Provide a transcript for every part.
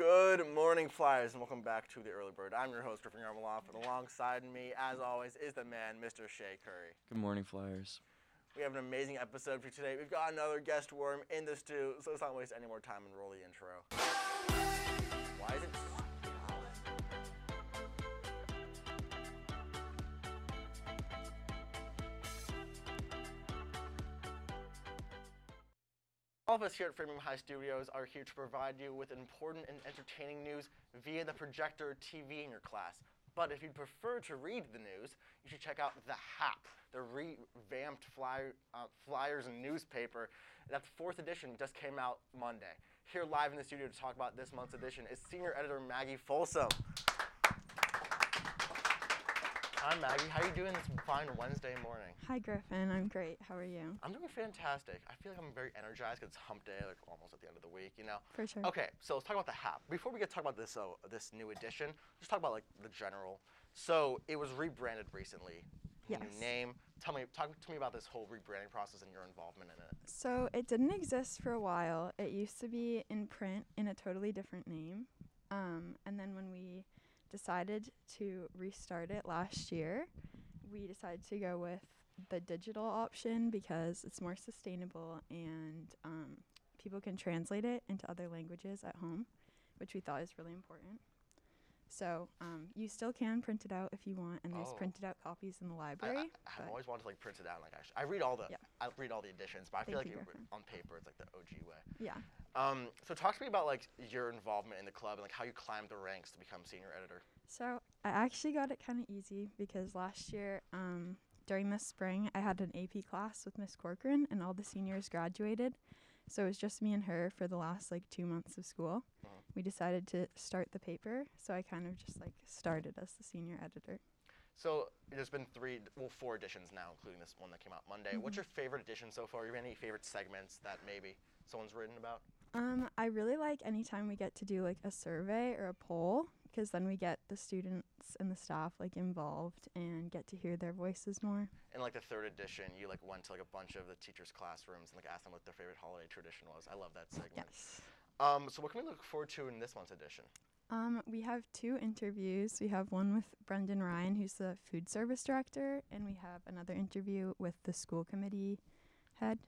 Good morning, Flyers, and welcome back to the Early Bird. I'm your host, Griffin Yarmaloff, and alongside me, as always, is the man, Mr. Shea Curry. Good morning, Flyers. We have an amazing episode for you today. We've got another guest worm in the stew, so let's not waste any more time and roll the intro. Why is it? All of us here at Framingham High Studios are here to provide you with important and entertaining news via the projector TV in your class. But if you'd prefer to read the news, you should check out The Hap, the revamped Flyers newspaper. That fourth edition just came out Monday. Here live in the studio to talk about this month's edition is senior editor Maggie Folsom. Hi, Maggie. How are you doing this fine Wednesday morning? Hi, Griffin. I'm great. How are you? I'm doing fantastic. I feel like I'm very energized because it's hump day, like almost at the end of the week, you know? For sure. Okay, so let's talk about the Hap. Before we get to talk about this this new edition, let's talk about like the general. So it was rebranded recently. Yes. New name. Talk to me about this whole rebranding process and your involvement in it. So it didn't exist for a while. It used to be in print in a totally different name. And then when we decided to restart it last year, we decided to go with the digital option because it's more sustainable and people can translate it into other languages at home, which we thought is really important. So you still can print it out if you want, and there's printed out copies in the library. I've always wanted to like print it out. Like I read all the I read all the editions, but I feel like on paper it's like the OG way. Yeah. So talk to me about like your involvement in the club and like how you climbed the ranks to become senior editor. So I actually got it kind of easy because last year during the spring I had an AP class with Miss Corcoran and all the seniors graduated. So it was just me and her for the last like 2 months of school. We decided to start the paper, so I kind of just like started as the senior editor. So there's been 4 editions now, including this one that came out Monday. What's your favorite edition so far? Do you have any favorite segments that maybe someone's written about? I really like anytime we get to do like a survey or a poll, because then we get the students and the staff like involved and get to hear their voices more. In like the 3rd edition, you like went to like a bunch of the teachers' classrooms and like asked them what their favorite holiday tradition was. I love that segment. Yes. So what can we look forward to in this month's edition? We have 2 interviews. We have one with Brendan Ryan, who's the food service director, and we have another interview with the school committee head.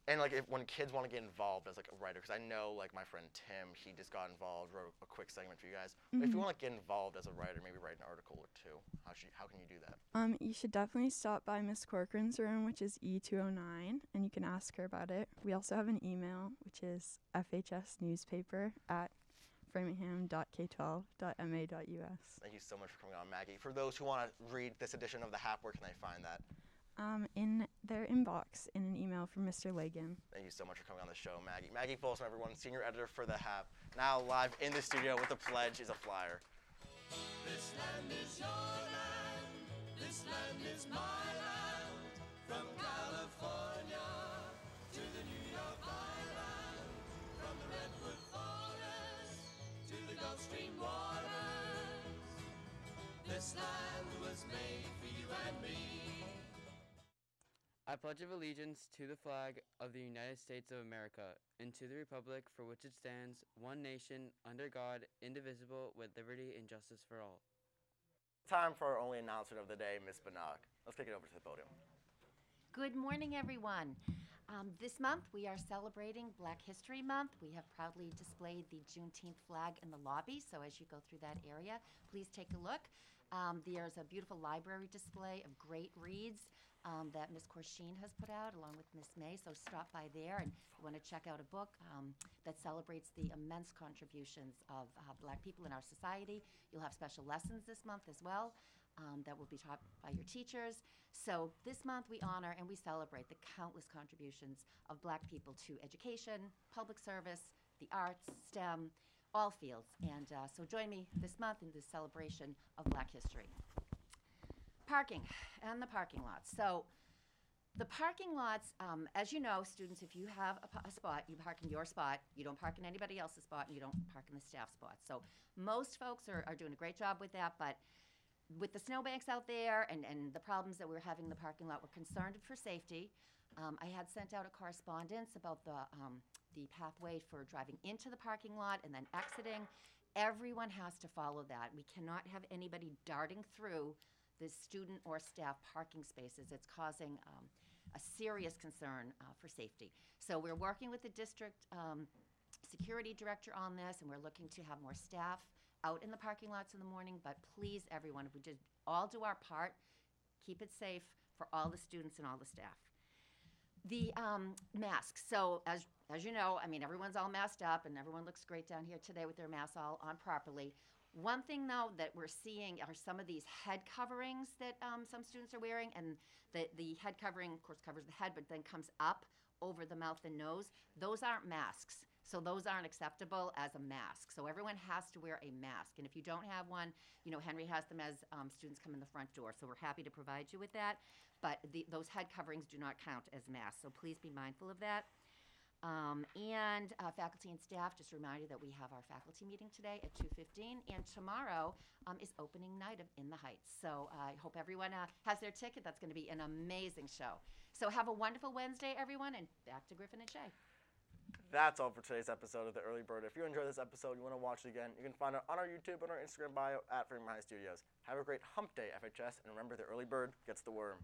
And like when kids want to get involved as like a writer, because I know like my friend Tim, he just got involved, wrote a quick segment for you guys. But if you want to get involved as a writer, maybe write an article or 2, how can you do that? You should definitely stop by Miss Corcoran's room, which is E209, and you can ask her about it. We also have an email, which is fhsnewspaper@framingham.k12.ma.us. Thank you so much for coming on, Maggie. For those who want to read this edition of The Hap, where can they find that? In their inbox in an email from Mr. Lagan. Thank you so much for coming on the show, Maggie. Maggie Folsom, everyone, senior editor for The Hap. Now live in the studio with the pledge is a flyer. This land is your land. This land is my land. From California to the New York Island. From the Redwood Forest to the Gulf Stream waters. This land was made for you and me. I pledge of allegiance to the flag of the United States of America and to the republic for which it stands, one nation, under God, indivisible, with liberty and justice for all. Time for our only announcement of the day, Ms. Bannock. Let's take it over to the podium. Good morning, everyone. This month, we are celebrating Black History Month. We have proudly displayed the Juneteenth flag in the lobby, so as you go through that area, please take a look. There's a beautiful library display of great reads that Ms. Corsheen has put out along with Ms. May, so stop by there and if you want to check out a book that celebrates the immense contributions of Black people in our society. You'll have special lessons this month as well that will be taught by your teachers. So this month we honor and we celebrate the countless contributions of Black people to education, public service, the arts, STEM, all fields. And so join me this month in this celebration of Black history. Parking and the parking lots. So the parking lots, as you know, students, if you have a spot, you park in your spot. You don't park in anybody else's spot, and you don't park in the staff spot. So most folks are doing a great job with that, but with the snowbanks out there and the problems that we're having in the parking lot, we're concerned for safety. I had sent out a correspondence about the the pathway for driving into the parking lot and then exiting. Everyone has to follow that. We cannot have anybody darting through the student or staff parking spaces. It's causing a serious concern for safety. So we're working with the district security director on this, and we're looking to have more staff out in the parking lots in the morning. But please, everyone, if we just all do our part, keep it safe for all the students and all the staff. The masks. So as you know, I mean, everyone's all masked up, and everyone looks great down here today with their masks all on properly. One thing, though, that we're seeing are some of these head coverings that some students are wearing, and the head covering, of course, covers the head, but then comes up over the mouth and nose. Those aren't masks. So those aren't acceptable as a mask. So everyone has to wear a mask. And if you don't have one, you know, Henry has them as students come in the front door. So we're happy to provide you with that. But those head coverings do not count as masks. So please be mindful of that. And faculty and staff, just a reminder that we have our faculty meeting today at 2:15. And tomorrow is opening night of In the Heights. So I hope everyone has their ticket. That's going to be an amazing show. So have a wonderful Wednesday, everyone. And back to Griffin and Shea. That's all for today's episode of The Early Bird. If you enjoyed this episode, you want to watch it again, you can find it on our YouTube and our Instagram bio at Framingham High Studios. Have a great hump day, FHS, and remember, the early bird gets the worm.